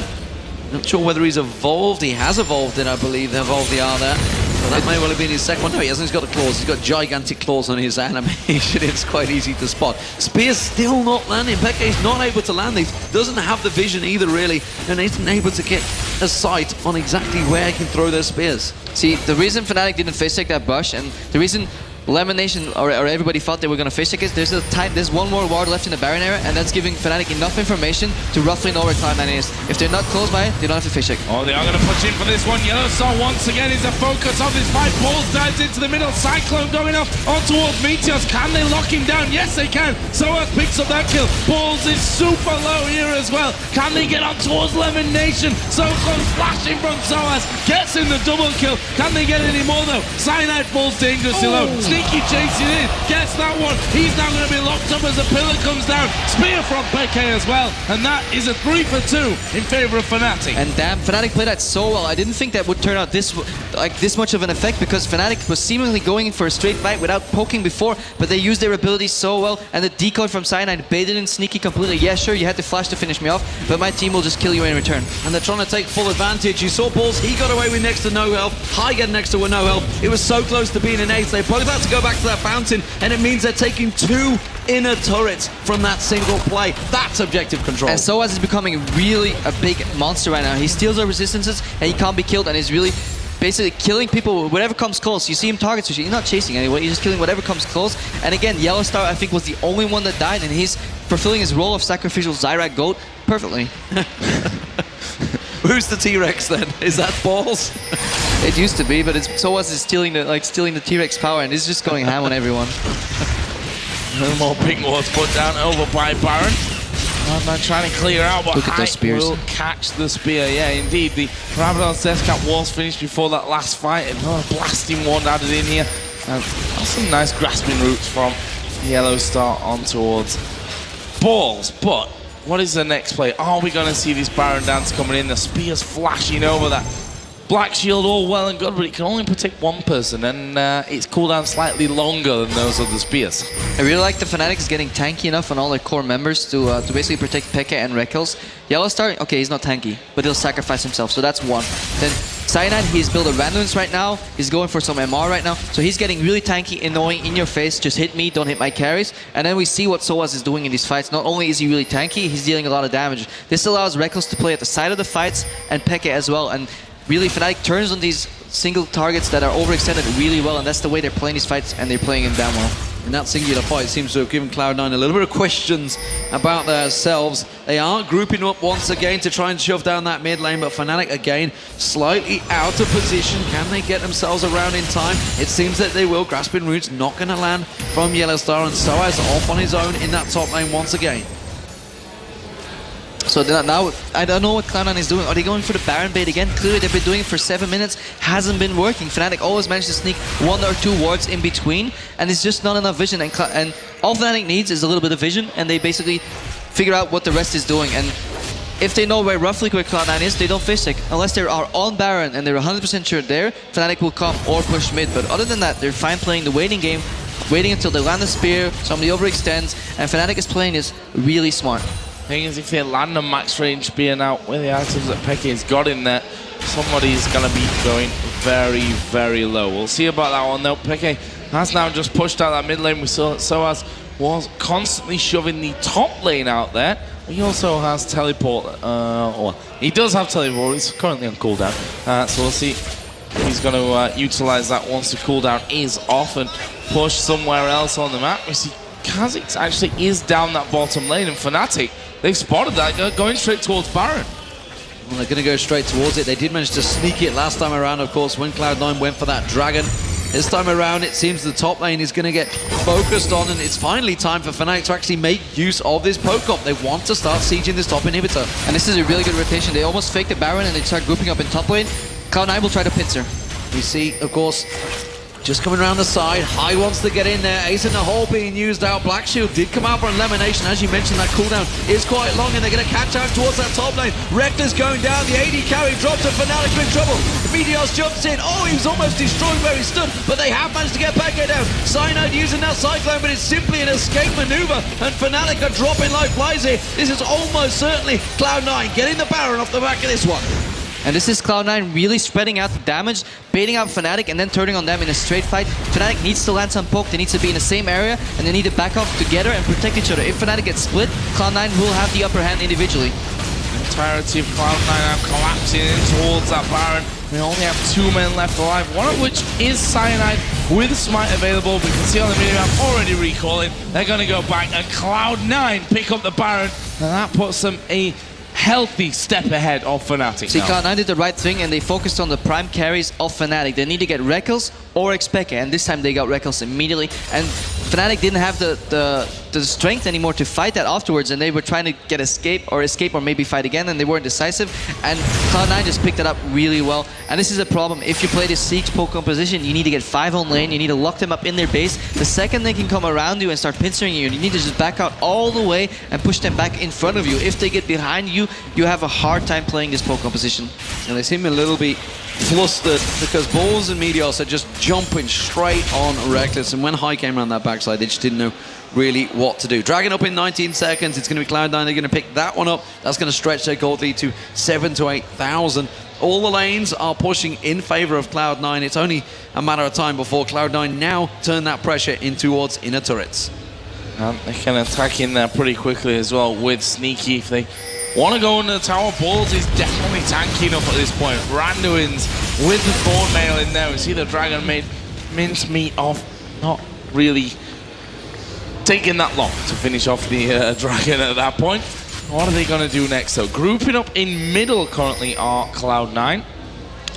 Not sure whether he's evolved. He has evolved it, I believe. They evolved the R there. So that may well have been his second one. No, he hasn't. He's got the claws. He's got gigantic claws on his animation. It's quite easy to spot. Spear's still not landing. Peke's not able to land these. Doesn't have the vision either, really. And isn't able to get a sight on exactly where he can throw those spears. See, the reason Fnatic didn't face take that bush, and the reason Elimination or everybody thought they were going to face check it, there's one more ward left in the Baron area, and that's giving Fnatic enough information to roughly know where Cloud9 is. If they're not close by it, they don't have to face check. Oh, they are going to push in for this one. Yellowstar once again is the focus of this fight. Balls dives into the middle. Cyclone going up on towards Meteos. Can they lock him down? Yes, they can. Soaz picks up that kill. Balls is super low here as well. Can they get on towards Elimination? So close, flashing from Soaz. Gets in the double kill. Can they get any more though? Cyanide falls dangerously low. Sneaky chasing in, gets that one. He's now going to be locked up as the pillar comes down. Spear from Peke as well, and that is a 3 for 2 in favor of Fnatic. And damn, Fnatic played that so well. I didn't think that would turn out this much of an effect, because Fnatic was seemingly going in for a straight fight without poking before, but they used their abilities so well, and the decoy from Cyanide baited in Sneaky completely. Yeah, sure, you had to flash to finish me off, but my team will just kill you in return. And they're trying to take full advantage. You saw Balls, he got away with next to no health. High getting next to a no health. It was so close to being an ace. They're both about to go back to that fountain, and it means they're taking 2 inner turrets from that single play. That's objective control. And Soaz is becoming really a big monster right now. He steals our resistances, and he can't be killed, and he's really basically killing people, whatever comes close. You see him target switching. He's not chasing anyway, he's just killing whatever comes close. And again, Yellow Star, I think, was the only one that died, and he's fulfilling his role of sacrificial Zyrak goat perfectly. Who's the T-Rex then? Is that Balls? It used to be, but Soaz is stealing the T-Rex power, and he's just going ham on everyone. No more pink wards put down over by Baron. I'm trying to clear out, but Hype will catch the spear. Yeah, indeed, the Rabadon's Death Cap was finished before that last fight, and blasting wand added in here. And some nice grasping roots from Yellow Star on towards Balls. But what is the next play? Are we going to see this Baron dance coming in? The spear's flashing over that Black Shield, all well and good, but it can only protect one person, and it's cooldown slightly longer than those of the spears. I really like the Fnatic getting tanky enough on all their core members to basically protect Peke and Rekels. Yellow Star, okay, he's not tanky, but he'll sacrifice himself, so that's one. Then Cyanide, he's built a randomness right now, he's going for some MR right now, so he's getting really tanky, annoying, in your face, just hit me, don't hit my carries. And then we see what Soaz is doing in these fights. Not only is he really tanky, he's dealing a lot of damage. This allows Rekels to play at the side of the fights, and Peke as well, and really, Fnatic turns on these single targets that are overextended really well, and that's the way they're playing these fights, and they're playing them damn well. And that singular fight seems to have given Cloud9 a little bit of questions about themselves. They are grouping up once again to try and shove down that mid lane, but Fnatic again slightly out of position. Can they get themselves around in time? It seems that they will. Grasping Roots not going to land from Yellow Star, and Soaz off on his own in that top lane once again. So now, I don't know what Cloud9 is doing. Are they going for the Baron bait again? Clearly, they've been doing it for 7 minutes. Hasn't been working. Fnatic always managed to sneak 1 or 2 wards in between, and it's just not enough vision. And all Fnatic needs is a little bit of vision, and they basically figure out what the rest is doing. And if they know roughly where Cloud9 is, they don't fish stick. Unless they are on Baron and they're 100% sure there, Fnatic will come or push mid. But other than that, they're fine playing the waiting game, waiting until they land the spear, somebody overextends, and Fnatic is playing this really smart. Thing is, if they land a max range spear now with the items that Peke's got in there, somebody's going to be going very, very low. We'll see about that one though. Peke has now just pushed out that mid lane. We saw that Soaz was constantly shoving the top lane out there. He also has teleport. Well, he does have teleport. He's currently on cooldown. So we'll see if he's going to utilize that once the cooldown is off and push somewhere else on the map. We see Kha'Zix actually is down that bottom lane, and Fnatic, they've spotted that, going straight towards Baron. Well, they're going to go straight towards it. They did manage to sneak it last time around, of course, when Cloud9 went for that dragon. This time around, it seems the top lane is going to get focused on, and it's finally time for Fnatic to actually make use of this poke-up. They want to start sieging this top inhibitor. And this is a really good rotation. They almost fake the Baron, and they start grouping up in top lane. Cloud9 will try to pincer. We see, of course, just coming around the side. High wants to get in there. Ace in the hole being used out. Black Shield did come out for elimination. As you mentioned, that cooldown is quite long, and they're going to catch out towards that top lane. Rector's going down. The AD carry drops, and Fnatic in trouble. Meteos jumps in. Oh, he was almost destroyed where he stood, but they have managed to get back down. Cyanide using that Cyclone, but it's simply an escape maneuver, and Fnatic are dropping like flies here. This is almost certainly Cloud9 getting the Baron off the back of this one. And this is Cloud9 really spreading out the damage, baiting out Fnatic, and then turning on them in a straight fight. Fnatic needs to land some poke, they need to be in the same area, and they need to back off together and protect each other. If Fnatic gets split, Cloud9 will have the upper hand individually. The entirety of Cloud9 now collapsing in towards that Baron. We only have 2 men left alive, one of which is Cyanide with Smite available. We can see on the minimap already recalling. They're going to go back, and Cloud9 pick up the Baron, and that puts them a healthy step ahead of Fnatic. See, Cloud9 did the right thing, and they focused on the prime carries of Fnatic. They need to get Rekels or Xpeke, and this time they got Rekels immediately. And Fnatic didn't have the strength anymore to fight that afterwards, and they were trying to get escape or maybe fight again, and they weren't decisive. And Cloud9 just picked it up really well. And this is a problem. If you play this Siege poke composition, you need to get 5 on lane, you need to lock them up in their base. The second they can come around you and start pincering you, you need to just back out all the way and push them back in front of you. If they get behind you, you have a hard time playing this poke composition. And they seem a little bit flustered because Balls and Meteos are just jumping straight on Reckless, and when High came around that backside, they just didn't know really what to do. Dragon up in 19 seconds. It's going to be Cloud9. They're going to pick that one up. That's going to stretch their gold lead to 7,000 to 8,000. All the lanes are pushing in favor of Cloud9. It's only a matter of time before Cloud9 now turn that pressure in towards inner turrets. They can attack in there pretty quickly as well with Sneaky if they want to go into the tower. Balls is definitely tanking up at this point. Randuin's with the Thorn Mail in there. We see the Dragon made mincemeat of, not really taking that long to finish off the Dragon at that point. What are they going to do next though? Grouping up in middle currently are Cloud9.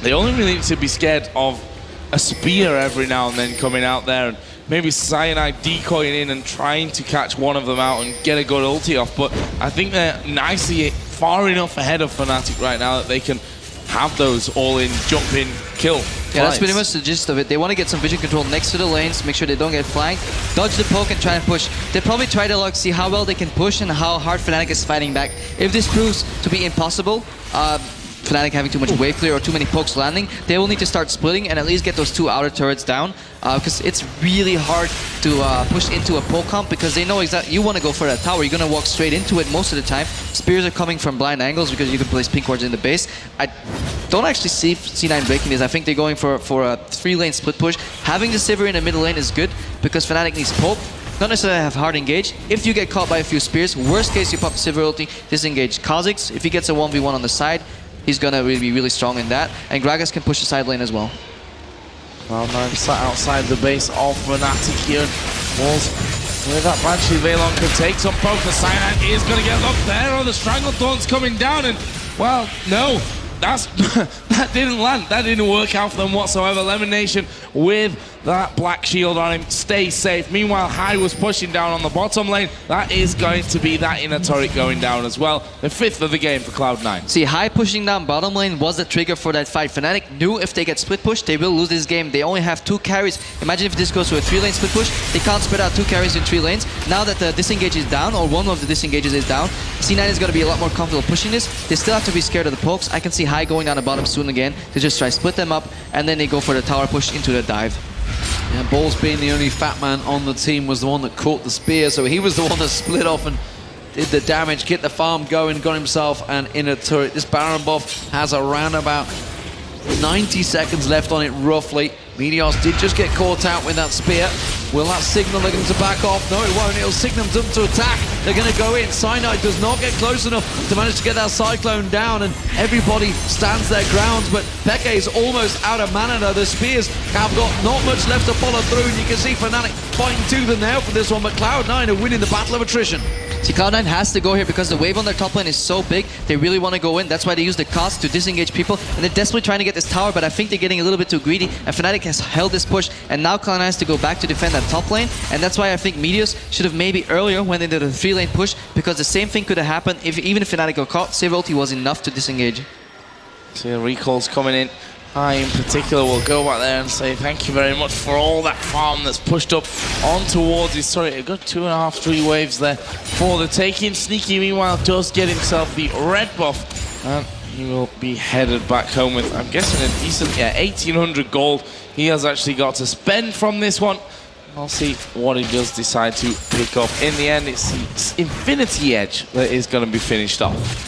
They only really need to be scared of a spear every now and then coming out there, and maybe Cyanide decoying in and trying to catch one of them out and get a good ulti off. But I think they're nicely far enough ahead of Fnatic right now that they can have those all-in, jump-in, kill. Yeah, that's pretty much the gist of it. They want to get some vision control next to the lanes, make sure they don't get flanked, dodge the poke and try and push. They probably try to see how well they can push and how hard Fnatic is fighting back. If this proves to be impossible, Fnatic having too much wave clear or too many pokes landing, they will need to start splitting and at least get those 2 outer turrets down, because it's really hard to push into a poke comp, because they know exactly you want to go for that tower. You're going to walk straight into it most of the time. Spears are coming from blind angles because you can place pink wards in the base. I don't actually see C9 breaking this. I think they're going for a 3-lane split push. Having the Sivir in the middle lane is good because Fnatic needs poke. Not necessarily have hard engage. If you get caught by a few spears, worst case you pop the Sivir ulti, disengage Kha'Zix. If he gets a 1v1 on the side, he's gonna really be really strong in that. And Gragas can push the side lane as well. Cloud9 sat outside the base of Fnatic here. Balls with that Banshee Veilon can take some poke. The Cyanide is gonna get locked there. Oh, the Stranglethorn's coming down, and well, no. That didn't land. That didn't work out for them whatsoever. Elimination with that black shield on him. Stay safe. Meanwhile, High was pushing down on the bottom lane. That is going to be that inner turret going down as well. The 5th of the game for Cloud9. See, High pushing down bottom lane was the trigger for that fight. Fnatic knew if they get split push, they will lose this game. They only have 2 carries. Imagine if this goes to a 3-lane split push. They can't spread out 2 carries in 3 lanes. Now that the disengage is down, or one of the disengages is down, C9 is going to be a lot more comfortable pushing this. They still have to be scared of the pokes. I can see High going down the bottom soon again to just try split them up, and then they go for the tower push into the dive. Yeah, Balls being the only fat man on the team was the one that caught the spear, so he was the one that split off and did the damage, get the farm going, got himself an inner turret. This Baron buff has around about 90 seconds left on it, roughly. Meteos did just get caught out with that spear. Will that signal them to back off? No, it won't. It'll signal them to attack. They're going to go in. Cyanide does not get close enough to manage to get that Cyclone down, and everybody stands their grounds, but Peke is almost out of mana now. The spears have got not much left to follow through, and you can see Fnatic fighting tooth and nail for this one, but Cloud9 are winning the battle of attrition. See, Cloud9 has to go here because the wave on their top lane is so big. They really want to go in. That's why they use the cost to disengage people. And they're desperately trying to get this tower, but I think they're getting a little bit too greedy. And Fnatic has held this push. And now Cloud9 has to go back to defend that top lane. And that's why I think Meteos should have maybe earlier when they did a 3-lane push, because the same thing could have happened even if Fnatic got caught. Sivir ulti was enough to disengage. See the recalls coming in. I, in particular, will go back there and say thank you very much for all that farm that's pushed up on towards his turret. A good 2.5, 3 waves there for the taking. Sneaky, meanwhile, does get himself the red buff, and he will be headed back home with, I'm guessing, a decent, 1,800 gold he has actually got to spend from this one. I'll see what he does decide to pick up. In the end, it's the Infinity Edge that is going to be finished off.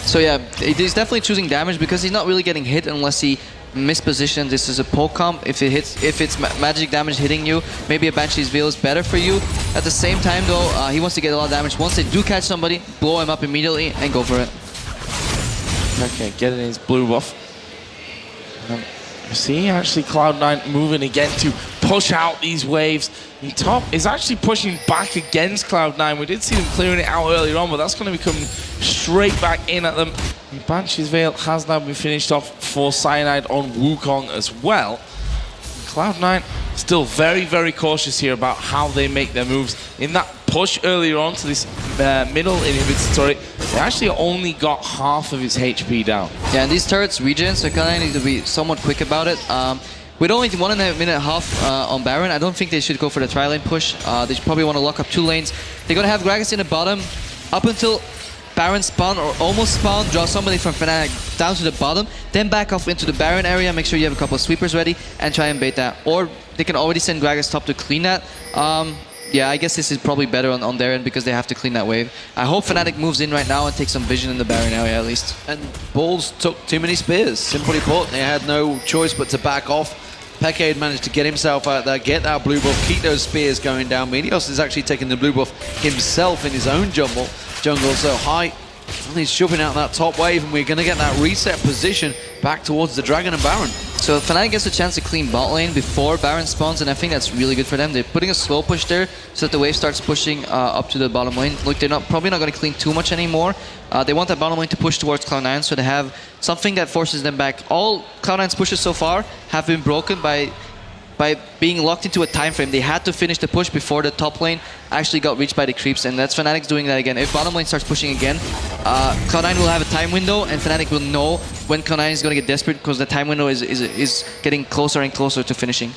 So yeah, he's definitely choosing damage because he's not really getting hit unless he mispositions. This is a poke comp. If it's magic damage hitting you, maybe a Banshee's Veil is better for you. At the same time though, he wants to get a lot of damage. Once they do catch somebody, blow him up immediately and go for it. Okay, getting his blue buff. See, actually Cloud9 moving again to push out these waves. And Top is actually pushing back against Cloud9. We did see them clearing it out earlier on, but that's going to be coming straight back in at them. The Banshee's Veil has now been finished off for Cyanide on Wukong as well. Cloud9 still very, very cautious here about how they make their moves. In that push earlier on to this middle inhibitor turret, they actually only got half of its HP down. Yeah, and these turrets regen, so Cloud9 need to be somewhat quick about it. With only 1.5 minutes on Baron, I don't think they should go for the tri-lane push. They should probably want to lock up 2 lanes. They're going to have Gragas in the bottom up until Baron spawn or almost spawn, draw somebody from Fnatic down to the bottom, then back off into the Baron area, make sure you have a couple of sweepers ready, and try and bait that. Or they can already send Gragas top to clean that. Yeah, I guess this is probably better on their end because they have to clean that wave. I hope Fnatic moves in right now and takes some vision in the Baron area at least. And Bulls took too many spears, simply put. They had no choice but to back off. Peke had managed to get himself out there, get that blue buff, keep those spears going down. Meteos is actually taking the blue buff himself in his own jungle. So high, he's shoving out that top wave, and we're going to get that reset position back towards the Dragon and Baron. So Fnatic gets a chance to clean bot lane before Baron spawns, and I think that's really good for them. They're putting a slow push there so that the wave starts pushing up to the bottom lane. Look, they're probably not going to clean too much anymore. They want that bottom lane to push towards Cloud9, so they have something that forces them back. All Cloud9's pushes so far have been broken by being locked into a time frame. They had to finish the push before the top lane actually got reached by the creeps, and that's Fnatic's doing that again. If bottom lane starts pushing again, Cloud9 will have a time window, and Fnatic will know when Cloud9 is going to get desperate because the time window is getting closer and closer to finishing.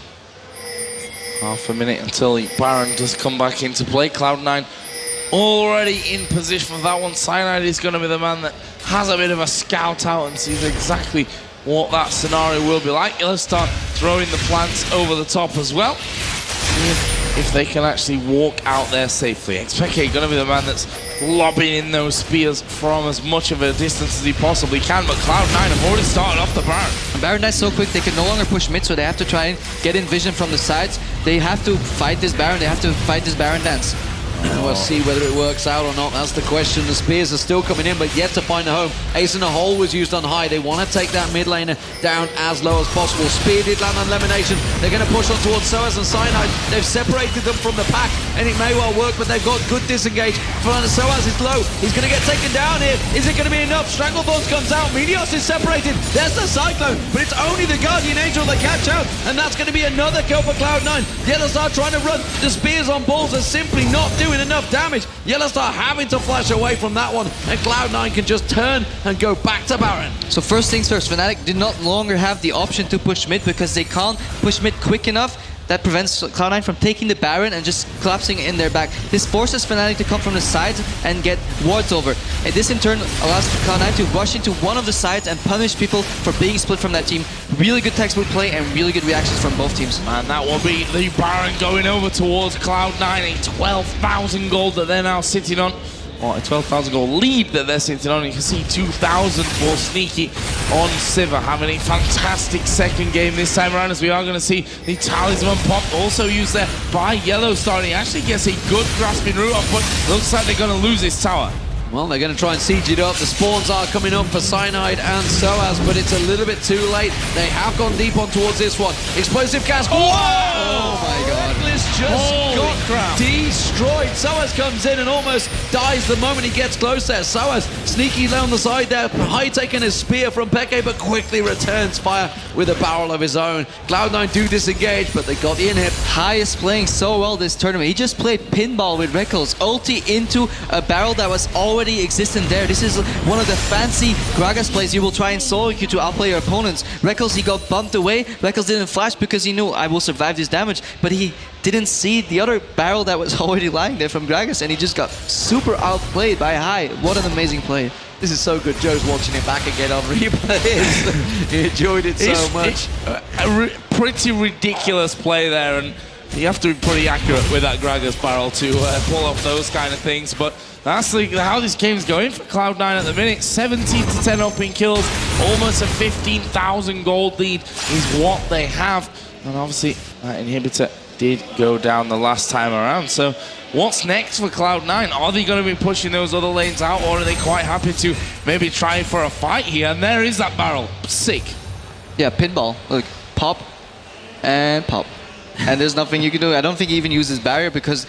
Half a minute until Baron does come back into play. Cloud9 already in position for that one. Cyanide is going to be the man that has a bit of a scout out and sees exactly what that scenario will be like. He'll start throwing the plants over the top as well. If they can actually walk out there safely. Expeke going to be the man that's lobbing in those spears from as much of a distance as he possibly can, but Cloud9 have already started off the Baron. Baron Knight's so quick they can no longer push mid, so they have to try and get in vision from the sides. They have to fight this Baron, they have to fight this Baron dance. And we'll see whether it works out or not. That's the question. The spears are still coming in, but yet to find a home. Ace in a hole was used on high. They want to take that mid laner down as low as possible. Spear did land on elimination. They're going to push on towards Soaz and Cyanide. They've separated them from the pack, and it may well work, but they've got good disengage. Soaz is low. He's going to get taken down here. Is it going to be enough? Stranglethorns comes out. Meteos is separated. There's the Cyclone, but it's only the Guardian Angel that catch out, and that's going to be another kill for Cloud9. Yellowstar trying to run. The spears on Bulls are simply not doing enough damage. Yellowstar having to flash away from that one, and Cloud9 can just turn and go back to Baron. So first things first, Fnatic did not longer have the option to push mid because they can't push mid quick enough. That prevents Cloud9 from taking the Baron and just collapsing in their back. This forces Fnatic to come from the sides and get wards over. And this in turn allows Cloud9 to rush into one of the sides and punish people for being split from that team. Really good textbook play and really good reactions from both teams. And that will be the Baron going over towards Cloud9, a 12,000 gold that they're now sitting on. Or a 12,000 gold lead that they're sitting on. You can see 2,000 for Sneaky on Sivir, having a fantastic second game this time around, as we are going to see the Talisman pop also used there by Yellowstar. And he actually gets a good grasping route up, but looks like they're going to lose this tower. Well, they're going to try and siege it up. The spawns are coming up for Cyanide and Soaz, but it's a little bit too late. They have gone deep on towards this one. Explosive gas. Whoa! Oh my God. Reckless just got destroyed. Soaz comes in and almost dies the moment he gets close there. Soaz sneaky down the side there. High taking his spear from Peke, but quickly returns fire with a barrel of his own. Cloud9 do disengage, but they got the inhib. High is playing so well this tournament. He just played pinball with Reckles. Ulti into a barrel that was already existent there. This is one of the fancy Gragas plays. You will try and solo queue to outplay your opponents. Reckles, he got bumped away. Reckles didn't flash because he knew I will survive this damage, but he didn't see the other barrel that was already lying there from Gragas, and he just got super outplayed by High. What an amazing play. This is so good. Joe's watching it back again on replay. He enjoyed it so much. It's a pretty ridiculous play there, and you have to be pretty accurate with that Gragas barrel to pull off those kind of things, but that's how this game's going for Cloud9 at the minute. 17-10 up in kills, almost a 15,000 gold lead is what they have. And obviously, that inhibitor did go down the last time around. So what's next for Cloud9? Are they going to be pushing those other lanes out, or are they quite happy to maybe try for a fight here? And there is that barrel. Sick. Yeah, pinball. Look, pop and pop. And there's nothing you can do. I don't think he even uses barrier because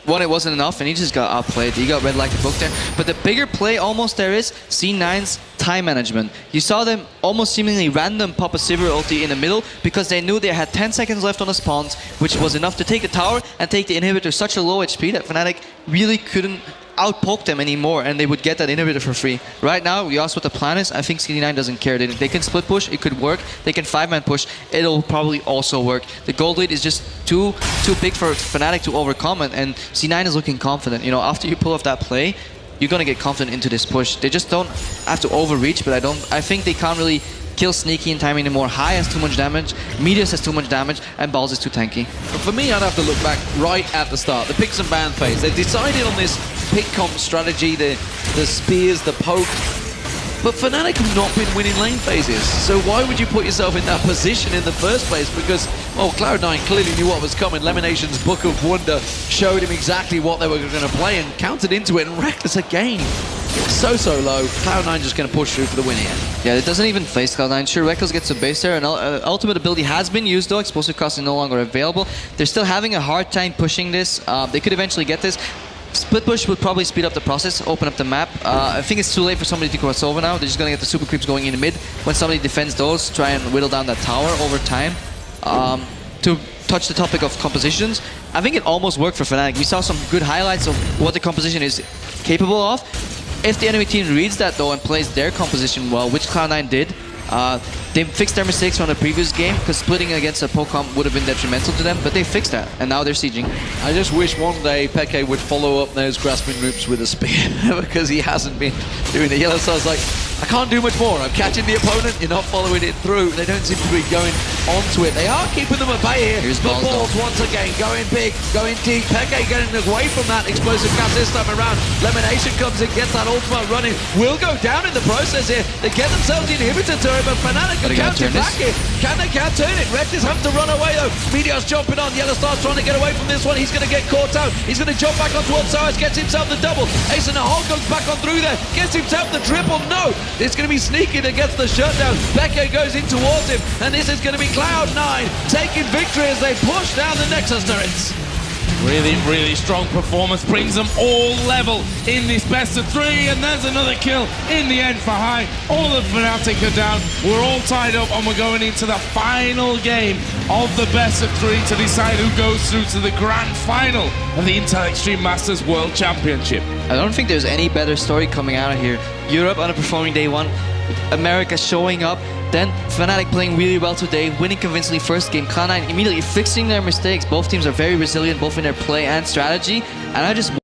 one, it wasn't enough, and he just got outplayed. He got red like a book there. But the bigger play almost there is C9's time management. You saw them almost seemingly random pop a Sivir ulti in the middle because they knew they had 10 seconds left on the spawns, which was enough to take the tower and take the inhibitor such a low HP that Fnatic really couldn't outpoke them anymore, and they would get that inhibitor for free. Right now, you asked what the plan is. I think CD9 doesn't care. They can split push, it could work. They can 5-man push, it'll probably also work. The gold lead is just too big for Fnatic to overcome, and C9 is looking confident. You know, after you pull off that play, you're gonna get confident into this push. They just don't have to overreach, but I think they can't really kill Sneaky in time anymore. High has too much damage, Meteos has too much damage, and Balls is too tanky. For me, I'd have to look back right at the start, the picks and ban phase. They decided on this pick comp strategy, the spears, the poke. But Fnatic have not been winning lane phases, so why would you put yourself in that position in the first place? Because, well, Cloud9 clearly knew what was coming. Lemination's Book of Wonder showed him exactly what they were going to play and countered into it, and Reckless again. So low. Cloud9 just going to push through for the win here. Yeah, it doesn't even face Cloud9. Sure, Reckless gets a base there, and ultimate ability has been used though. Explosive cost is no longer available. They're still having a hard time pushing this. They could eventually get this. Split push would probably speed up the process, open up the map. I think it's too late for somebody to cross over now. They're just going to get the super creeps going in the mid. When somebody defends those, try and whittle down that tower over time. To touch the topic of compositions, I think it almost worked for Fnatic. We saw some good highlights of what the composition is capable of. If the enemy team reads that though and plays their composition well, which Cloud9 did, they fixed their mistakes from the previous game, because splitting against a Pokemon would have been detrimental to them, but they fixed that, and now they're sieging. I just wish one day Peke would follow up those grasping roots with a spear, because he hasn't been doing it. Yellow Star's like, I can't do much more. I'm catching the opponent, you're not following it through. They don't seem to be going onto it. They are keeping them at bay here. Here's Balls once again, going big, going deep. Peke getting away from that explosive cast this time around. Lemonation comes in, gets that ultimate running. Will go down in the process here. They get themselves the inhibitor turret, but Fnatic can counter back here. Can they can't turn it? Reckless have to run away though. Meteos jumping on. Yellow Star's trying to get away from this one. He's going to get caught out. He's going to jump back on towards Cyrus, gets himself the double. Ace in the hole comes back on through there. Gets himself the triple. No! It's going to be Sneaky that gets the shutdown. Peke goes in towards him, and this is going to be Cloud9 taking victory as they push down the Nexus turrets. Really strong performance, brings them all level in this best of 3, and there's another kill in the end for High. All of Fnatic are down, we're all tied up, and we're going into the final game of the best of 3 to decide who goes through to the grand final of the Intel Extreme Masters World Championship. I don't think there's any better story coming out of here. Europe underperforming day 1, America showing up, then Fnatic playing really well today, winning convincingly first game, Cloud9 immediately fixing their mistakes. Both teams are very resilient, both in their play and strategy, and I just